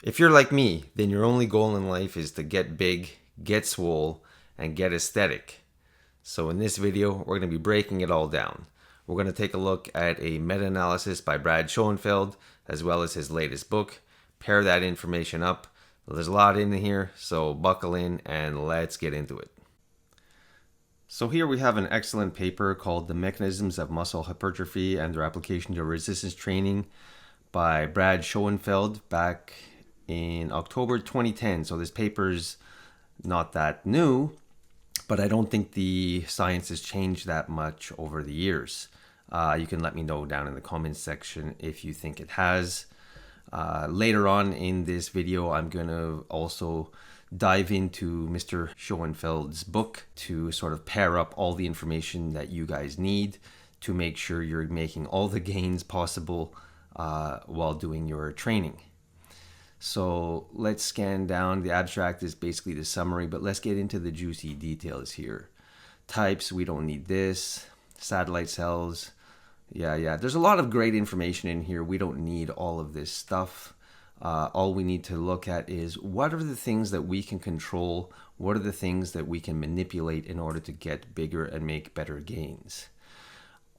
If you're like me, then your only goal in life is to get big, get swole, and get aesthetic. So in this video, we're going to be breaking it all down. We're going to take a look at a meta-analysis by Brad Shoenfeld, as well as his latest book, pair that information up. There's a lot in here, so buckle in and let's get into it. So here we have an excellent paper called The Mechanisms of Muscle Hypertrophy and Their Application to Resistance Training by Brad Shoenfeld back in October 2010. So this paper's not that new, but I don't think the science has changed that much over the years. You can let me know down in the comments section if you think it has. Later on in this video, I'm going to also dive into Mr. Schoenfeld's book to sort of pair up all the information that you guys need to make sure you're making all the gains possible while doing your training. So let's scan down. The abstract is basically the summary, but let's get into the juicy details here. Types, we don't need this. Satellite cells. Yeah. There's a lot of great information in here. We don't need all of this stuff. All we need to look at is what are the things that we can control? What are the things that we can manipulate in order to get bigger and make better gains?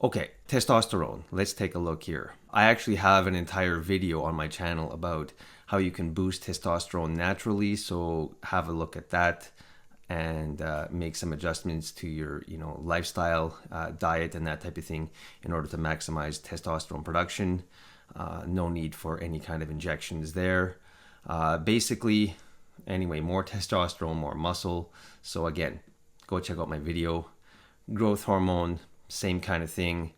Okay, testosterone. Let's take a look here. I actually have an entire video on my channel about how you can boost testosterone naturally. So have a look at that and make some adjustments to your lifestyle, diet, and that type of thing in order to maximize testosterone production. No need for any kind of injections there. Basically, anyway, more testosterone, more muscle. So again, go check out my video. Growth hormone, same kind of thing.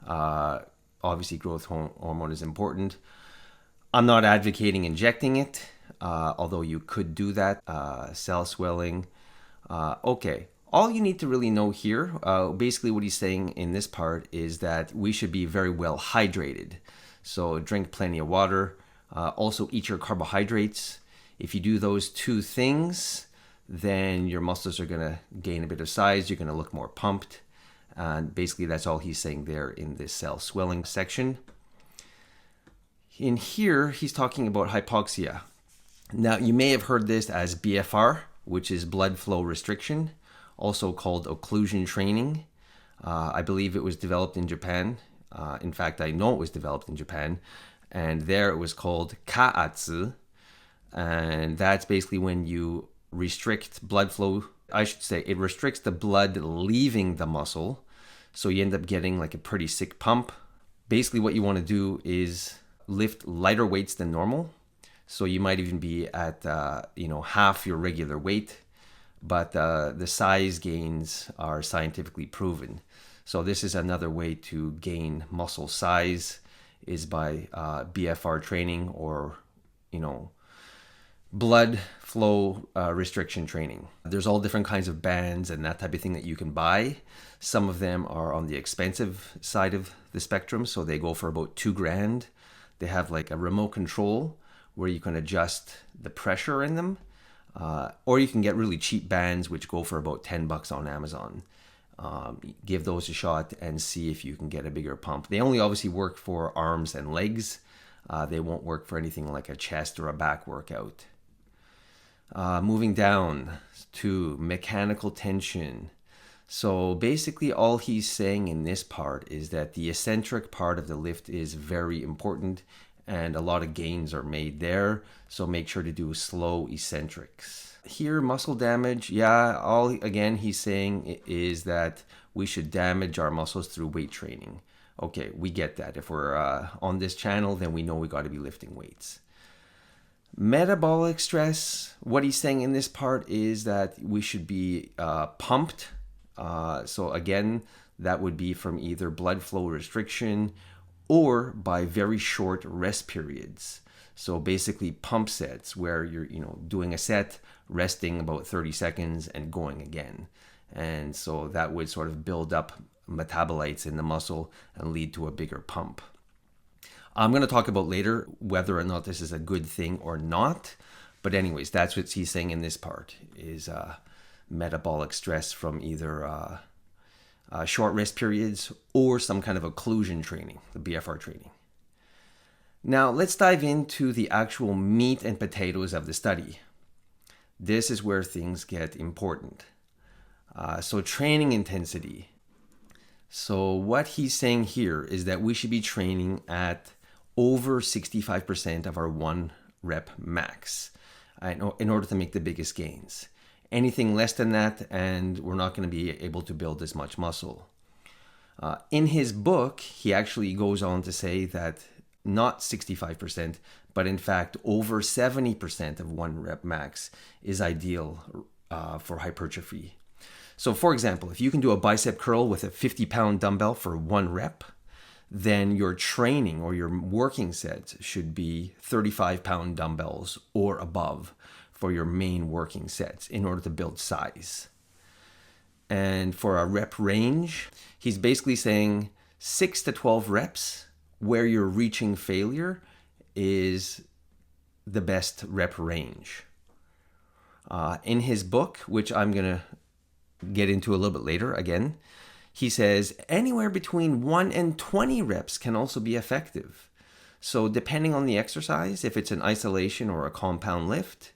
Obviously, growth hormone is important. I'm not advocating injecting it, although you could do that. Cell swelling. Okay. All you need to really know here, basically what he's saying in this part is that we should be very well hydrated. So drink plenty of water. Also eat your carbohydrates. If you do those two things, then your muscles are going to gain a bit of size. You're going to look more pumped. And basically that's all he's saying there in this cell swelling section. In here, he's talking about hypoxia. Now, you may have heard this as BFR, which is blood flow restriction, also called occlusion training. I believe it was developed in Japan. In fact, I know it was developed in Japan. And there it was called kaatsu. And that's basically when you restrict blood flow. I should say it restricts the blood leaving the muscle. So you end up getting like a pretty sick pump. Basically what you want to do is lift lighter weights than normal. So you might even be at half your regular weight, but the size gains are scientifically proven. So this is another way to gain muscle size is by BFR training or blood flow restriction training. There's all different kinds of bands and that type of thing that you can buy. Some of them are on the expensive side of the spectrum, so they go for about $2,000. They have like a remote control where you can adjust the pressure in them, or you can get really cheap bands which go for about $10 on Amazon. Give those a shot and see if you can get a bigger pump. They only obviously work for arms and legs. They won't work for anything like a chest or a back workout. Moving down to mechanical tension. So basically all he's saying in this part is that the eccentric part of the lift is very important and a lot of gains are made there. So make sure to do slow eccentrics. Here, muscle damage. Yeah, again, he's saying is that we should damage our muscles through weight training. Okay, we get that. If we're on this channel, then we know we got to be lifting weights. Metabolic stress, what he's saying in this part is that we should be pumped. So again, that would be from either blood flow restriction or by very short rest periods. So basically pump sets where you're doing a set, resting about 30 seconds and going again. And so that would sort of build up metabolites in the muscle and lead to a bigger pump. I'm going to talk about later whether or not this is a good thing or not. But anyways, that's what he's saying in this part is metabolic stress from either short rest periods or some kind of occlusion training, the BFR training. Now let's dive into the actual meat and potatoes of the study. This is where things get important. So training intensity. So what he's saying here is that we should be training at over 65% of our 1 rep max in order to make the biggest gains. Anything less than that, and we're not going to be able to build as much muscle. In his book, he actually goes on to say that not 65%, but in fact over 70% of 1 rep max is ideal for hypertrophy. So for example, if you can do a bicep curl with a 50-pound dumbbell for 1 rep, then your training or your working set should be 35-pound dumbbells or above for your main working sets in order to build size. And for a rep range, he's basically saying 6 to 12 reps where you're reaching failure is the best rep range. In his book, which I'm going to get into a little bit later again, he says anywhere between 1 and 20 reps can also be effective. So depending on the exercise, if it's an isolation or a compound lift,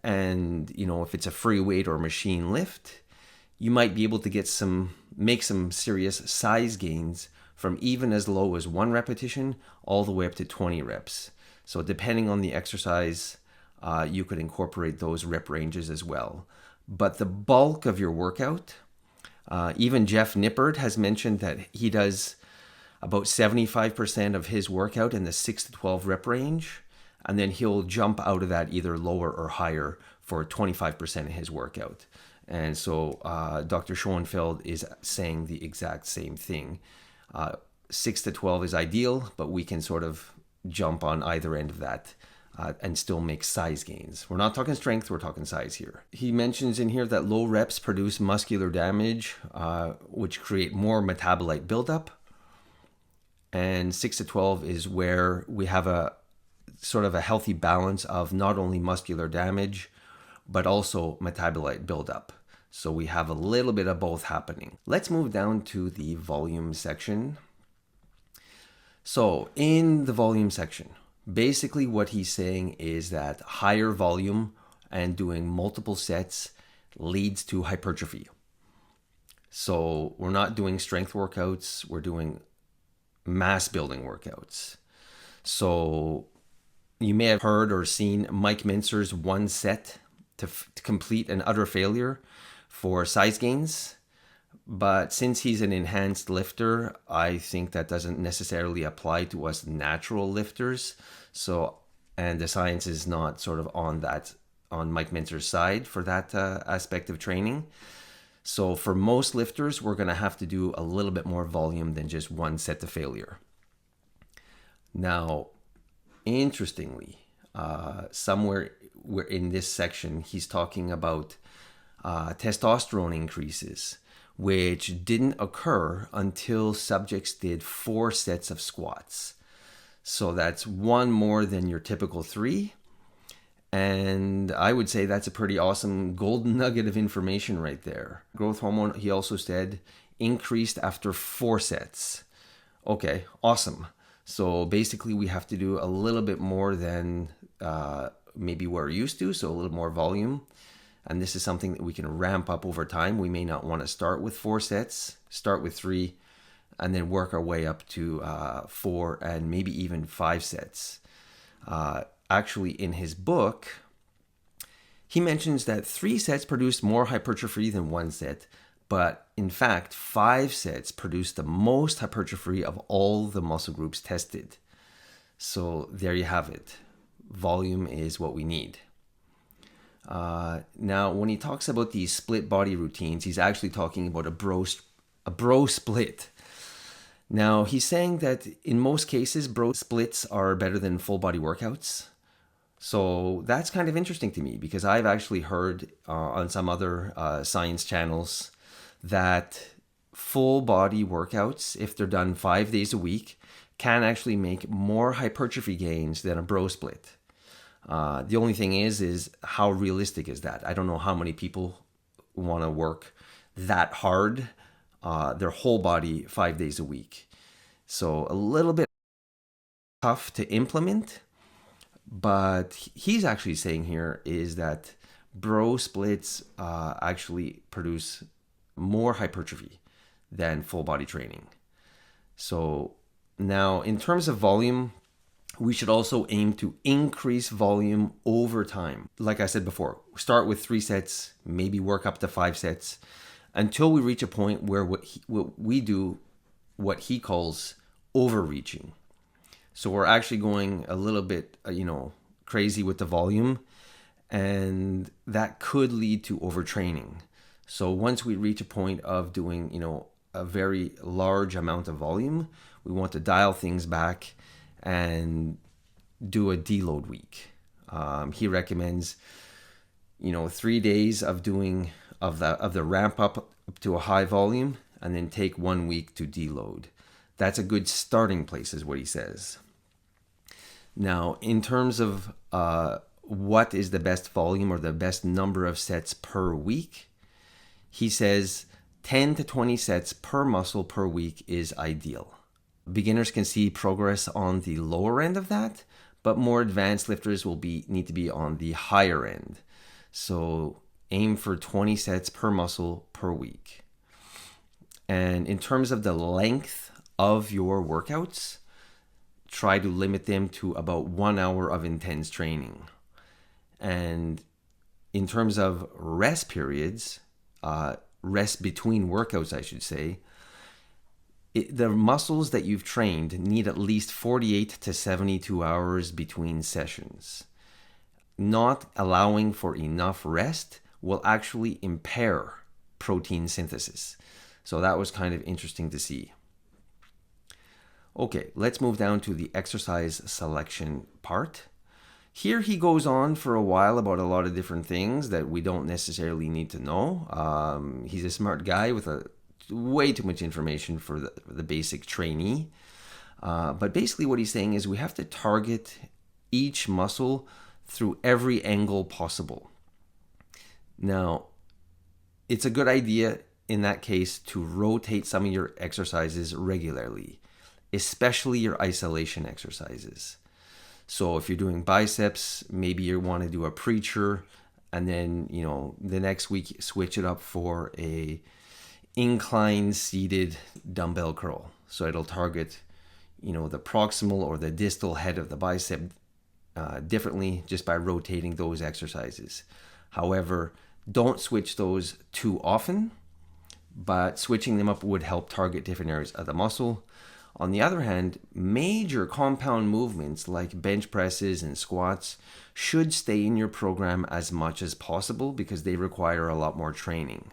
and if it's a free weight or machine lift, you might be able to make some serious size gains from even as low as 1 repetition all the way up to 20 reps. So depending on the exercise, you could incorporate those rep ranges as well. But the bulk of your workout, even Jeff Nippard has mentioned that he does about 75% of his workout in the 6 to 12 rep range, and then he'll jump out of that either lower or higher for 25% of his workout. And so Dr. Shoenfeld is saying the exact same thing. 6 to 12 is ideal, but we can sort of jump on either end of that and still make size gains. We're not talking strength, we're talking size here. He mentions in here that low reps produce muscular damage, which create more metabolite buildup. And 6 to 12 is where we have a sort of a healthy balance of not only muscular damage, but also metabolite buildup. So we have a little bit of both happening. Let's move down to the volume section. So in the volume section, basically what he's saying is that higher volume and doing multiple sets leads to hypertrophy. So we're not doing strength workouts, we're doing mass building workouts. So you may have heard or seen Mike Mincer's 1 set to complete an utter failure for size gains. But since he's an enhanced lifter, I think that doesn't necessarily apply to us natural lifters. So, and the science is not sort of on Mike Mincer's side for that aspect of training. So for most lifters, we're going to have to do a little bit more volume than just 1 set to failure. Now, interestingly, somewhere in this section, he's talking about testosterone increases, which didn't occur until subjects did 4 sets of squats. So that's 1 more than your typical 3. And I would say that's a pretty awesome golden nugget of information right there. Growth hormone, he also said, increased after 4 sets. Okay, awesome. So basically we have to do a little bit more than maybe we're used to, so a little more volume. And this is something that we can ramp up over time. We may not want to start with 4 sets, start with 3, and then work our way up to 4 and maybe even 5 sets. Actually, in his book, he mentions that 3 sets produce more hypertrophy than 1 set, but in fact, 5 sets produce the most hypertrophy of all the muscle groups tested. So there you have it. Volume is what we need. Now, when he talks about these split body routines, he's actually talking about a bro split. Now, he's saying that in most cases, bro splits are better than full body workouts. So that's kind of interesting to me because I've actually heard on some other science channels that full body workouts, if they're done 5 days a week, can actually make more hypertrophy gains than a bro split. The only thing is how realistic is that? I don't know how many people want to work that hard, their whole body 5 days a week. So a little bit tough to implement. But he's actually saying here is that bro splits actually produce more hypertrophy than full body training. So now in terms of volume, we should also aim to increase volume over time. Like I said before, start with 3 sets, maybe work up to 5 sets until we reach a point where we do what he calls overreaching. So we're actually going a little bit, crazy with the volume, and that could lead to overtraining. So once we reach a point of doing, a very large amount of volume, we want to dial things back and do a deload week. He recommends, 3 days of doing of the ramp up to a high volume, and then take 1 week to deload. That's a good starting place, is what he says. Now, in terms of what is the best volume or the best number of sets per week, he says 10 to 20 sets per muscle per week is ideal. Beginners can see progress on the lower end of that, but more advanced lifters will need to be on the higher end. So aim for 20 sets per muscle per week. And in terms of the length of your workouts, try to limit them to about 1 hour of intense training. And in terms of rest periods, rest between workouts, I should say, the muscles that you've trained need at least 48 to 72 hours between sessions. Not allowing for enough rest will actually impair protein synthesis. So that was kind of interesting to see. Okay, let's move down to the exercise selection part. Here he goes on for a while about a lot of different things that we don't necessarily need to know. He's a smart guy with way too much information for the basic trainee. But basically what he's saying is we have to target each muscle through every angle possible. Now, it's a good idea in that case to rotate some of your exercises regularly, especially your isolation exercises. So if you're doing biceps, maybe you want to do a preacher, and then, the next week switch it up for a incline seated dumbbell curl. So it'll target, the proximal or the distal head of the bicep differently just by rotating those exercises. However, don't switch those too often, but switching them up would help target different areas of the muscle. On the other hand, major compound movements like bench presses and squats should stay in your program as much as possible because they require a lot more training.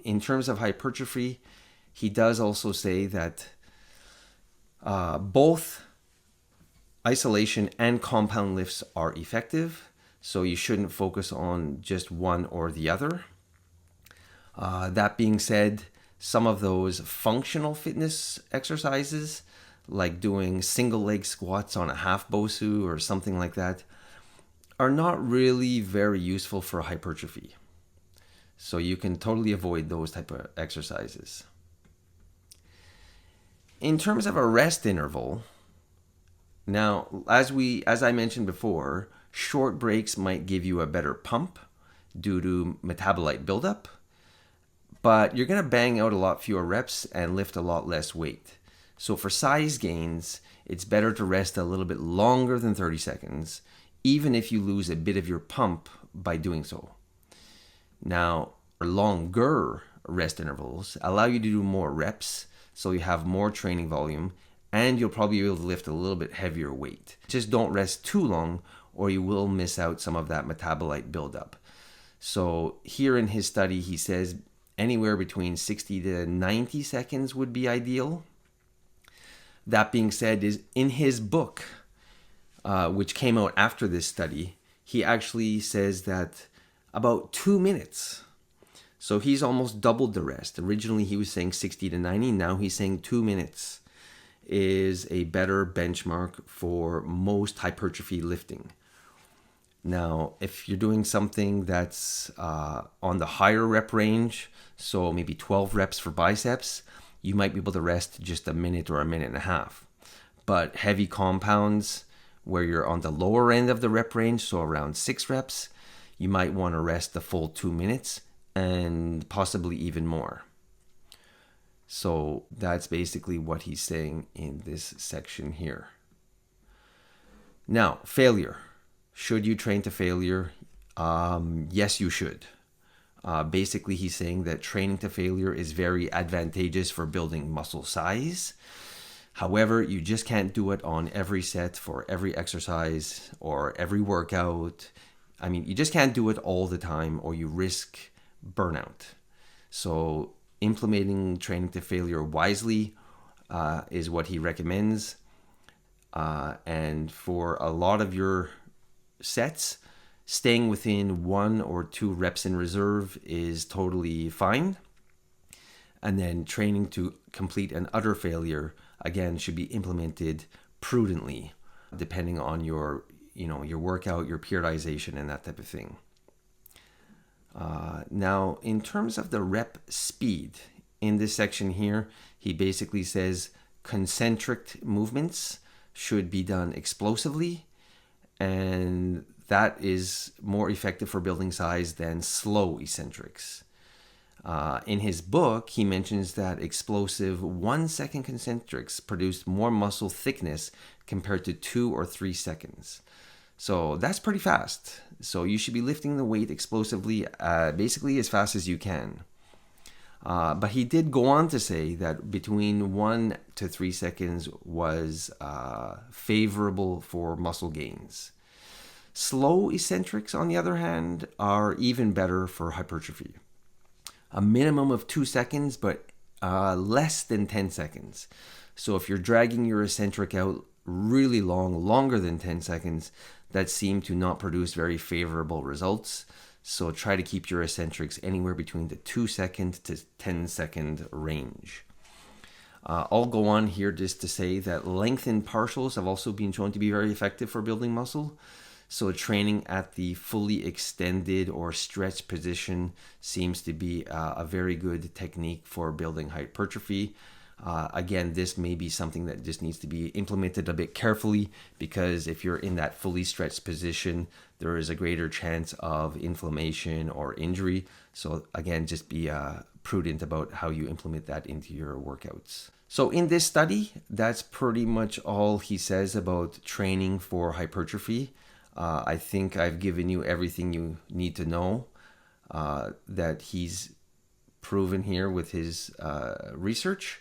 In terms of hypertrophy, he does also say that both isolation and compound lifts are effective, so you shouldn't focus on just one or the other. That being said, some of those functional fitness exercises, like doing single leg squats on a half BOSU or something like that, are not really very useful for hypertrophy. So you can totally avoid those type of exercises. In terms of a rest interval, now, as I mentioned before, short breaks might give you a better pump due to metabolite buildup, but you're going to bang out a lot fewer reps and lift a lot less weight. So for size gains, it's better to rest a little bit longer than 30 seconds, even if you lose a bit of your pump by doing so. Now, longer rest intervals allow you to do more reps, so you have more training volume, and you'll probably be able to lift a little bit heavier weight. Just don't rest too long, or you will miss out some of that metabolite buildup. So here in his study, he says anywhere between 60 to 90 seconds would be ideal. That being said, is in his book, which came out after this study, he actually says that about 2 minutes. So he's almost doubled the rest. Originally he was saying 60 to 90, now he's saying 2 minutes is a better benchmark for most hypertrophy lifting. Now, if you're doing something that's on the higher rep range, so maybe 12 reps for biceps, you might be able to rest just a minute or a minute and a half. But heavy compounds where you're on the lower end of the rep range, so around 6 reps, you might want to rest the full 2 minutes and possibly even more. So that's basically what he's saying in this section here. Now, failure. Should you train to failure? Yes, you should. Basically, he's saying that training to failure is very advantageous for building muscle size. However, you just can't do it on every set for every exercise or every workout. I mean, you just can't do it all the time or you risk burnout. So implementing training to failure wisely is what he recommends. And for a lot of your sets, staying within 1 or 2 reps in reserve is totally fine. And then training to complete an utter failure, again, should be implemented prudently, depending on your workout, your periodization, and that type of thing. Now, in terms of the rep speed, in this section here, he basically says concentric movements should be done explosively, and that is more effective for building size than slow eccentrics. In his book, he mentions that explosive 1-second concentrics produce more muscle thickness compared to 2 or 3 seconds. So that's pretty fast. So you should be lifting the weight explosively, basically as fast as you can. But he did go on to say that between 1 to 3 seconds was favorable for muscle gains. Slow eccentrics, on the other hand, are even better for hypertrophy. A minimum of 2 seconds, but less than 10 seconds. So if you're dragging your eccentric out really long, longer than 10 seconds, that seem to not produce very favorable results. So try to keep your eccentrics anywhere between the 2-second to 10-second range. I'll go on here just to say that lengthened partials have also been shown to be very effective for building muscle. So training at the fully extended or stretched position seems to be a very good technique for building hypertrophy. Again, this may be something that just needs to be implemented a bit carefully, because if you're in that fully stretched position, there is a greater chance of inflammation or injury. So again, just be prudent about how you implement that into your workouts. So in this study, that's pretty much all he says about training for hypertrophy. I think I've given you everything you need to know that he's proven here with his research.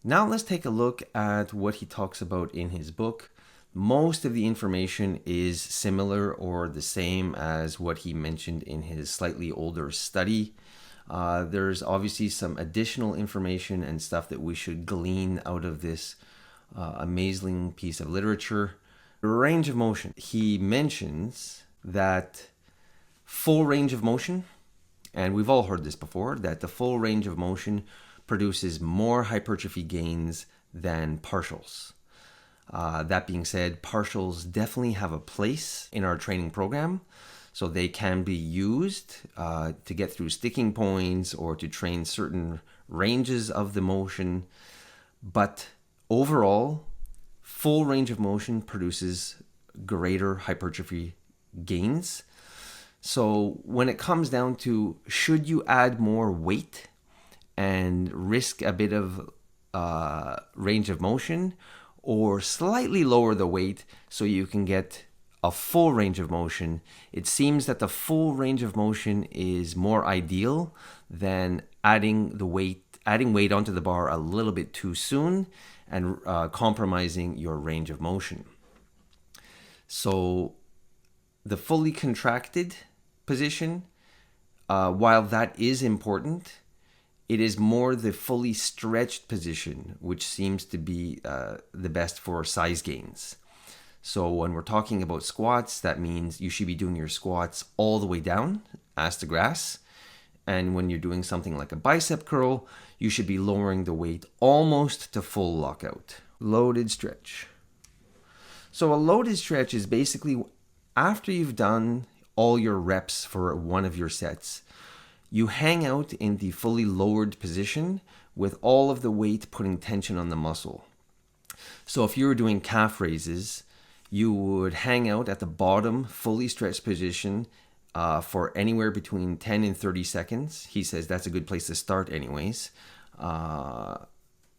Now let's take a look at what he talks about in his book. Most of the information is similar or the same as what he mentioned in his slightly older study. There's obviously some additional information and stuff that we should glean out of this amazing piece of literature. Range of motion. He mentions that full range of motion, and we've all heard this before, that the full range of motion produces more hypertrophy gains than partials. That being said, partials definitely have a place in our training program. So they can be used to get through sticking points or to train certain ranges of the motion. But overall, full range of motion produces greater hypertrophy gains. So when it comes down to should you add more weight and risk a bit of range of motion, or slightly lower the weight so you can get a full range of motion, it seems that the full range of motion is more ideal than adding weight onto the bar a little bit too soon and compromising your range of motion. So the fully contracted position, while that is important, it is more the fully stretched position which seems to be the best for size gains. So when we're talking about squats, that means you should be doing your squats all the way down, ass to grass. And when you're doing something like a bicep curl, you should be lowering the weight almost to full lockout. Loaded stretch. So a loaded stretch is basically after you've done all your reps for one of your sets, you hang out in the fully lowered position with all of the weight putting tension on the muscle. So if you were doing calf raises, you would hang out at the bottom, fully stretched position for anywhere between 10 and 30 seconds. He says that's a good place to start anyways.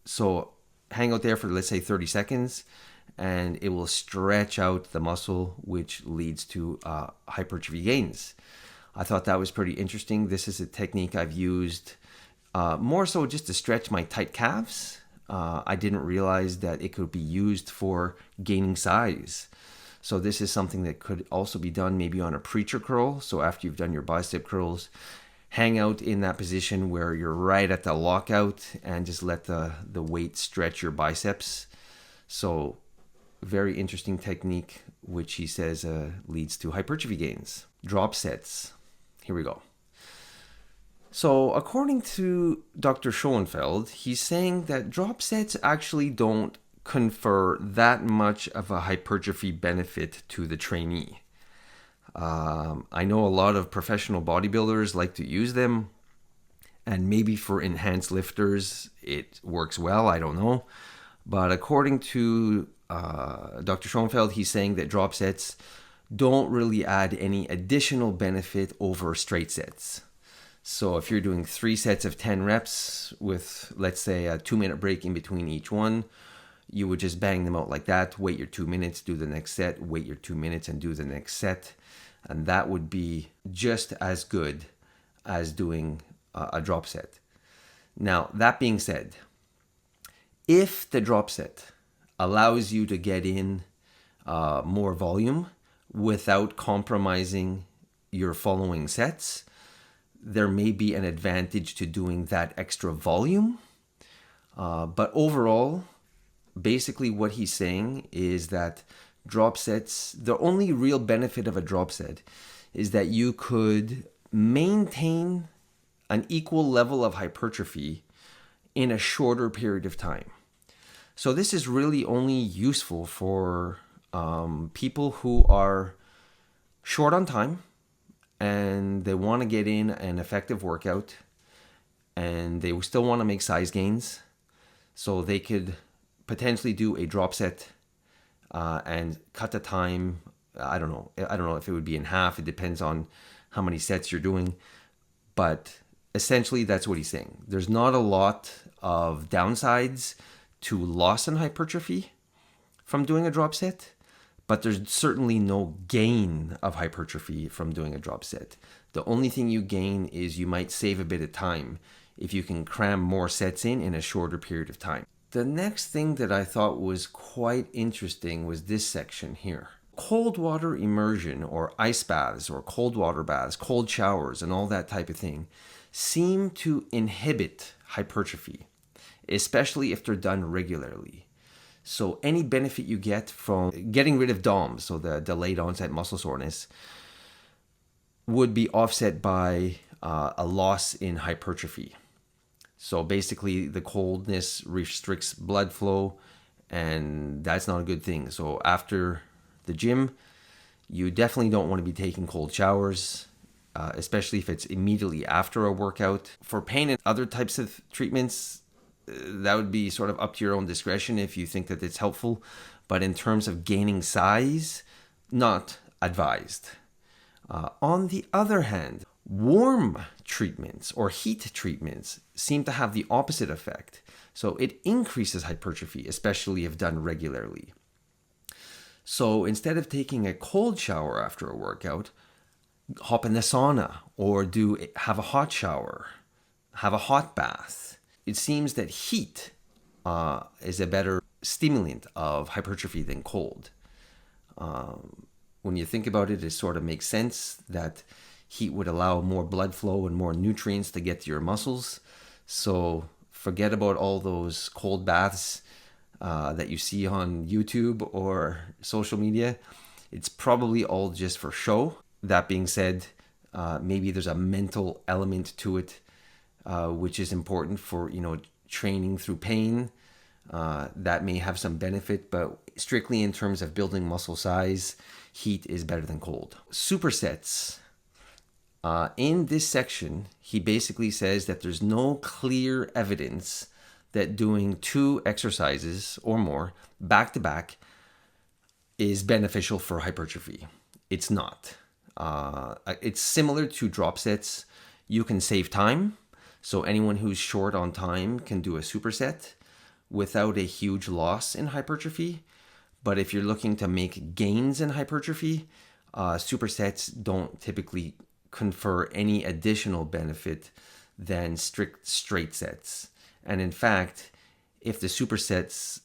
So hang out there for, let's say, 30 seconds, and it will stretch out the muscle, which leads to hypertrophy gains. I thought that was pretty interesting. This is a technique I've used more so just to stretch my tight calves. I didn't realize that it could be used for gaining size. So this is something that could also be done maybe on a preacher curl. So after you've done your bicep curls, hang out in that position where you're right at the lockout and just let the weight stretch your biceps. So very interesting technique, which he says leads to hypertrophy gains. Drop sets. Here we go. So according to Dr. Shoenfeld, he's saying that drop sets actually don't confer that much of a hypertrophy benefit to the trainee. I know a lot of professional bodybuilders like to use them, and maybe for enhanced lifters it works well, I don't know. But according to Dr. Shoenfeld, he's saying that drop sets don't really add any additional benefit over straight sets. So if you're doing 3 sets of 10 reps with, let's say, a 2-minute break in between each one, you would just bang them out like that, wait your 2 minutes, do the next set, wait your 2 minutes and do the next set. And that would be just as good as doing a drop set. Now, that being said, if the drop set allows you to get in more volume without compromising your following sets, there may be an advantage to doing that extra volume. But overall, basically what he's saying is that drop sets, the only real benefit of a drop set is that you could maintain an equal level of hypertrophy in a shorter period of time. So this is really only useful for people who are short on time and they want to get in an effective workout and they still want to make size gains. So they could potentially do a drop set and cut the time. I don't know if it would be in half. It depends on how many sets you're doing. But essentially, that's what he's saying. There's not a lot of downsides to loss in hypertrophy from doing a drop set, but there's certainly no gain of hypertrophy from doing a drop set. The only thing you gain is you might save a bit of time if you can cram more sets in a shorter period of time. The next thing that I thought was quite interesting was this section here. Cold water immersion or ice baths or cold water baths, cold showers and all that type of thing seem to inhibit hypertrophy, especially if they're done regularly. So any benefit you get from getting rid of DOMS, so the delayed onset muscle soreness, would be offset by a loss in hypertrophy. So basically the coldness restricts blood flow and that's not a good thing. So after the gym, you definitely don't want to be taking cold showers, especially if it's immediately after a workout. For pain and other types of treatments, that would be sort of up to your own discretion if you think that it's helpful. But in terms of gaining size, not advised. On the other hand, warm treatments or heat treatments seem to have the opposite effect. So it increases hypertrophy, especially if done regularly. So instead of taking a cold shower after a workout, hop in the sauna or have a hot shower, have a hot bath. It seems that heat is a better stimulant of hypertrophy than cold. When you think about it, it sort of makes sense that heat would allow more blood flow and more nutrients to get to your muscles. So forget about all those cold baths that you see on YouTube or social media. It's probably all just for show. That being said, maybe there's a mental element to it, which is important for, training through pain. That may have some benefit, but strictly in terms of building muscle size, heat is better than cold. Supersets. In this section, he basically says that there's no clear evidence that doing 2 exercises or more back to back is beneficial for hypertrophy. It's not. It's similar to drop sets. You can save time. So anyone who's short on time can do a superset without a huge loss in hypertrophy. But if you're looking to make gains in hypertrophy, supersets don't typically confer any additional benefit than strict straight sets. And in fact, if the supersets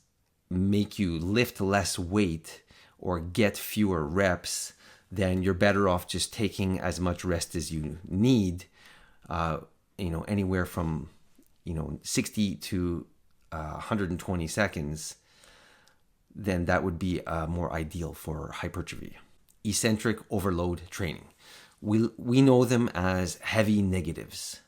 make you lift less weight or get fewer reps, then you're better off just taking as much rest as you need, anywhere from 60 to 120 seconds. Then that would be more ideal for hypertrophy. Eccentric overload training. We know them as heavy negatives.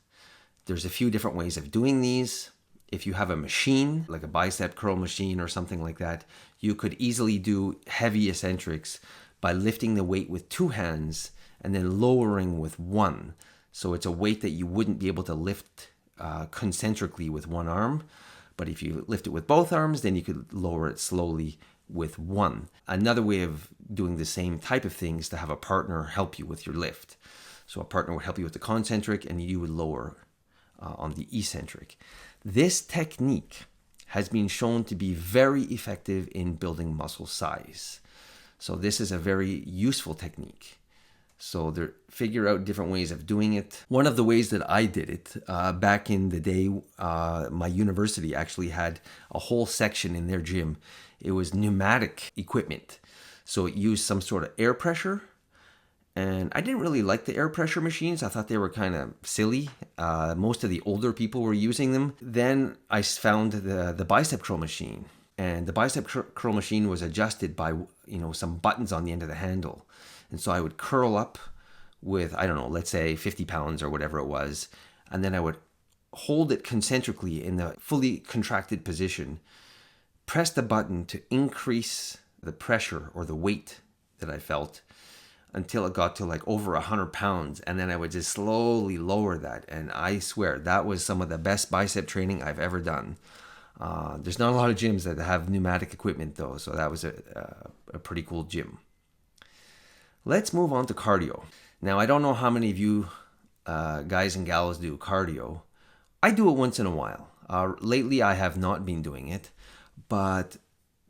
There's a few different ways of doing these. If you have a machine, like a bicep curl machine or something like that, you could easily do heavy eccentrics by lifting the weight with 2 hands and then lowering with 1. So it's a weight that you wouldn't be able to lift concentrically with 1 arm. But if you lift it with both arms, then you could lower it slowly with 1. Another way of doing the same type of thing is to have a partner help you with your lift. So a partner would help you with the concentric and you would lower on the eccentric. This technique has been shown to be very effective in building muscle size. So this is a very useful technique. So figure out different ways of doing it. One of the ways that I did it back in the day, my university actually had a whole section in their gym. It was pneumatic equipment. So it used some sort of air pressure. And I didn't really like the air pressure machines. I thought they were kind of silly. Most of the older people were using them. Then I found the bicep curl machine. And the bicep curl machine was adjusted by some buttons on the end of the handle. And so I would curl up with, let's say 50 pounds or whatever it was. And then I would hold it concentrically in the fully contracted position, press the button to increase the pressure or the weight that I felt until it got to like over 100 pounds. And then I would just slowly lower that. And I swear that was some of the best bicep training I've ever done. There's not a lot of gyms that have pneumatic equipment though. So that was a pretty cool gym. Let's move on to cardio. Now, I don't know how many of you guys and gals do cardio. I do it once in a while. Lately, I have not been doing it. But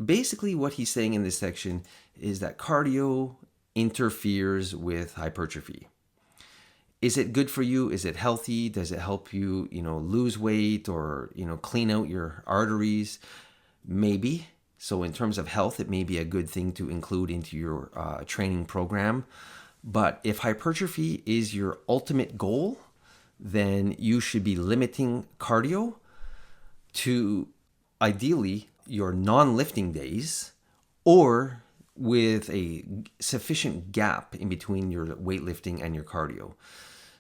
basically what he's saying in this section is that cardio interferes with hypertrophy. Is it good for you? Is it healthy? Does it help you, lose weight or, clean out your arteries? Maybe. So in terms of health, it may be a good thing to include into your training program. But if hypertrophy is your ultimate goal, then you should be limiting cardio to ideally your non-lifting days or with a sufficient gap in between your weightlifting and your cardio.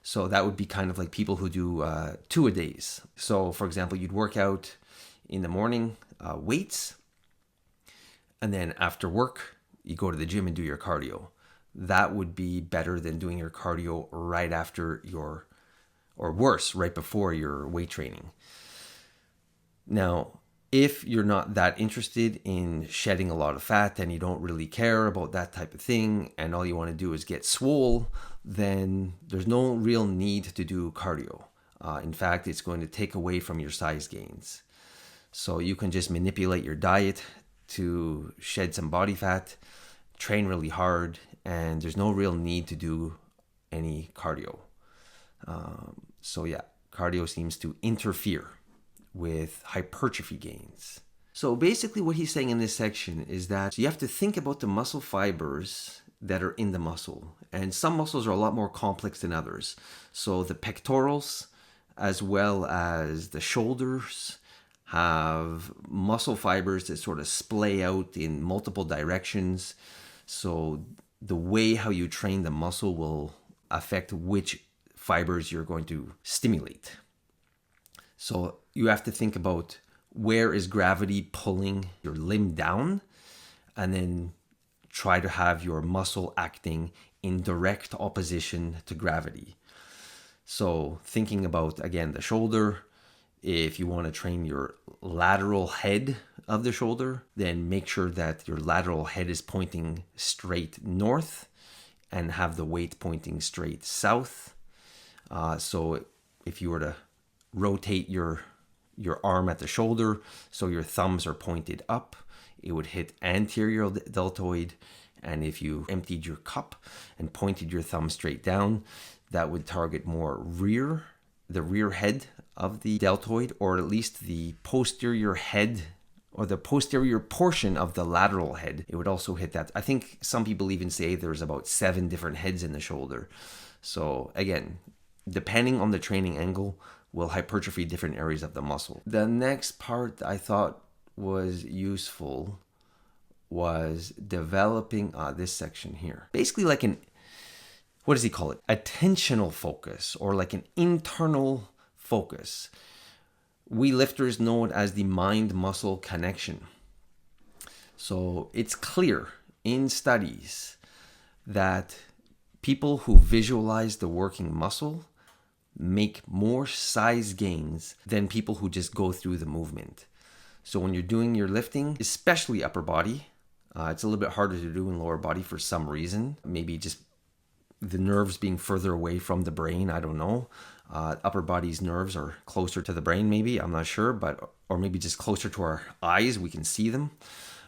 So that would be kind of like people who do 2-a-days. So for example, you'd work out in the morning, weights, and then after work, you go to the gym and do your cardio. That would be better than doing your cardio right after or worse, right before your weight training. Now, if you're not that interested in shedding a lot of fat and you don't really care about that type of thing and all you want to do is get swole, then there's no real need to do cardio. In fact, it's going to take away from your size gains. So you can just manipulate your diet to shed some body fat, train really hard, and there's no real need to do any cardio. Cardio seems to interfere with hypertrophy gains. So basically what he's saying in this section is that you have to think about the muscle fibers that are in the muscle. And some muscles are a lot more complex than others. So the pectorals as well as the shoulders have muscle fibers that sort of splay out in multiple directions. So the way how you train the muscle will affect which fibers you're going to stimulate. So you have to think about where is gravity pulling your limb down, and then try to have your muscle acting in direct opposition to gravity. So thinking about, again, the shoulder, If you want to train your lateral head of the shoulder, then make sure that your lateral head is pointing straight north and have the weight pointing straight south. So if you were to rotate your arm at the shoulder so your thumbs are pointed up, it would hit anterior deltoid. And if you emptied your cup and pointed your thumb straight down, that would target more the rear head of the deltoid, or at least the posterior head or the posterior portion of the lateral head. It would also hit that. I think some people even say there's about 7 different heads in the shoulder. So again, depending on the training angle, will hypertrophy different areas of the muscle. The next part I thought was useful was developing this section here. Basically like what does he call it? Attentional focus, or like an internal focus. We lifters know it as the mind-muscle connection. So it's clear in studies that people who visualize the working muscle make more size gains than people who just go through the movement. So when you're doing your lifting, especially upper body, it's a little bit harder to do in lower body for some reason. Maybe just the nerves being further away from the brain, I don't know. Upper body's nerves are closer to the brain, maybe, I'm not sure, or maybe just closer to our eyes, we can see them.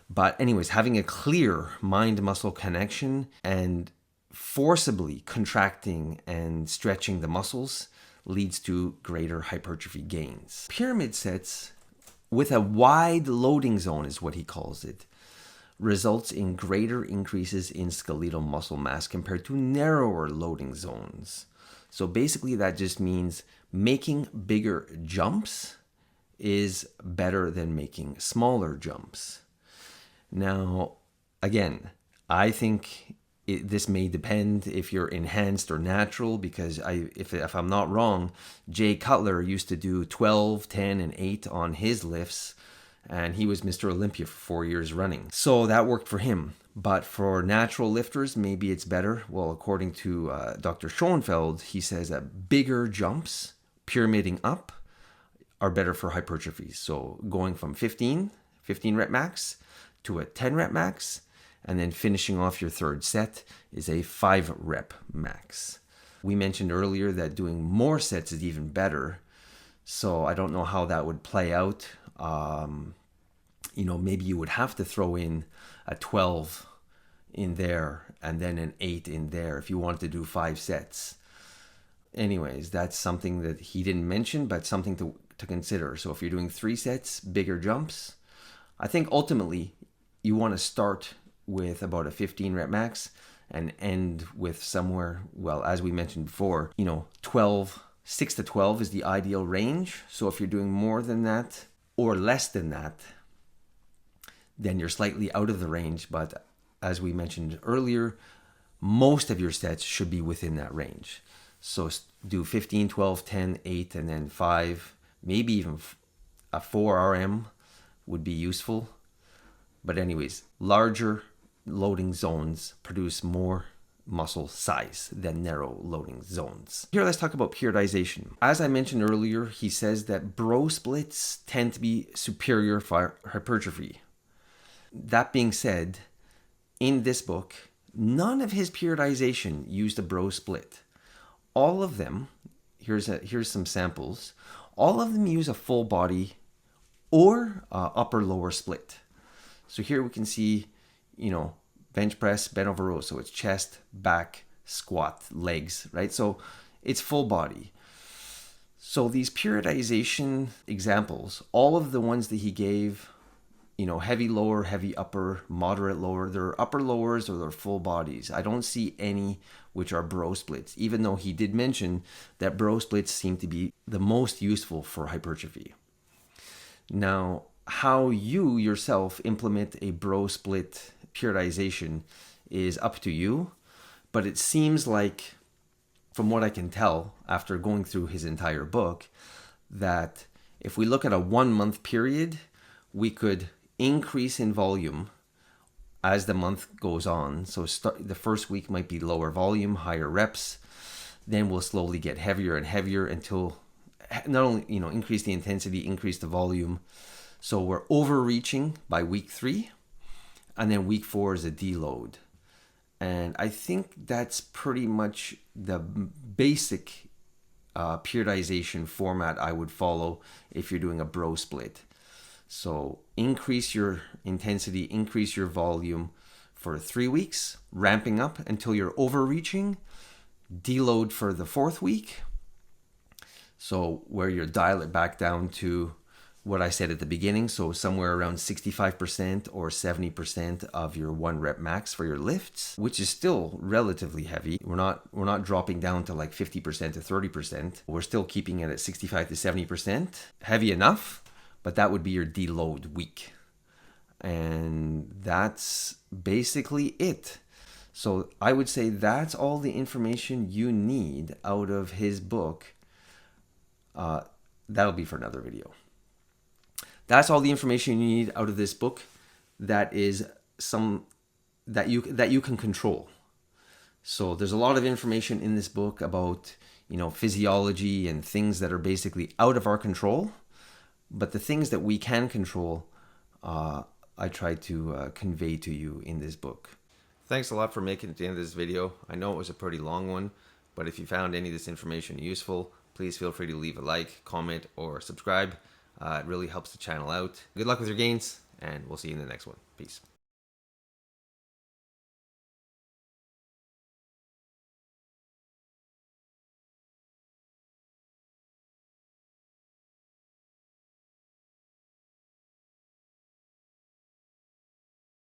But anyways, having a clear mind-muscle connection and forcibly contracting and stretching the muscles leads to greater hypertrophy gains. Pyramid sets with a wide loading zone is what he calls it, results in greater increases in skeletal muscle mass compared to narrower loading zones. So basically that just means making bigger jumps is better than making smaller jumps. Now, again, I think this may depend if you're enhanced or natural, because if I'm not wrong, Jay Cutler used to do 12, 10, and 8 on his lifts, and he was Mr. Olympia for 4 years running. So that worked for him. But for natural lifters, maybe it's better. Well, according to Dr. Shoenfeld, he says that bigger jumps, pyramiding up, are better for hypertrophy. So going from 15 rep max to a 10 rep max, and then finishing off your third set is a 5 rep max. We mentioned earlier that doing more sets is even better. So I don't know how that would play out. Maybe you would have to throw in a 12 in there and then an 8 in there if you wanted to do 5 sets. Anyways, that's something that he didn't mention, but something to consider. So if you're doing 3 sets, bigger jumps, I think ultimately you want to start with about a 15 rep max and end with somewhere, well, as we mentioned before, 6 to 12 is the ideal range. So if you're doing more than that or less than that, then you're slightly out of the range. But as we mentioned earlier, most of your sets should be within that range. So do 15, 12, 10, 8, and then 5, maybe even a 4 RM would be useful. But anyways, larger loading zones produce more muscle size than narrow loading zones. Here, let's talk about periodization. As I mentioned earlier, he says that bro splits tend to be superior for hypertrophy. That being said, in this book, none of his periodization used a bro split. All of them, here's some samples, all of them use a full body or upper lower split. So here we can see, bench press, bent over row. So it's chest, back, squat, legs, right? So it's full body. So these periodization examples, all of the ones that he gave, heavy lower, heavy upper, moderate lower, they're upper lowers or they're full bodies. I don't see any which are bro splits, even though he did mention that bro splits seem to be the most useful for hypertrophy. Now, how you yourself implement a bro split periodization is up to you, but it seems like, from what I can tell after going through his entire book, that if we look at a 1 month period, we could increase in volume as the month goes on. So the first week might be lower volume, higher reps, then we'll slowly get heavier and heavier until not only, increase the intensity, increase the volume. So we're overreaching by week 3, and then week 4 is a deload. And I think that's pretty much the basic periodization format I would follow if you're doing a bro split. So increase your intensity, increase your volume for 3 weeks, ramping up until you're overreaching, deload for the 4th week. So where you dial it back down to what I said at the beginning, so somewhere around 65% or 70% of your 1 rep max for your lifts, which is still relatively heavy. We're not dropping down to like 50% to 30%. We're still keeping it at 65 to 70%. Heavy enough, but that would be your deload week. And that's basically it. So I would say that's all the information you need out of his book. That'll be for another video. That's all the information you need out of this book. That is that you can control. So there's a lot of information in this book about, physiology and things that are basically out of our control. But the things that we can control, I try to convey to you in this book. Thanks a lot for making it to the end of this video. I know it was a pretty long one, but if you found any of this information useful, please feel free to leave a like, comment, or subscribe. It really helps the channel out. Good luck with your gains, and we'll see you in the next one. Peace.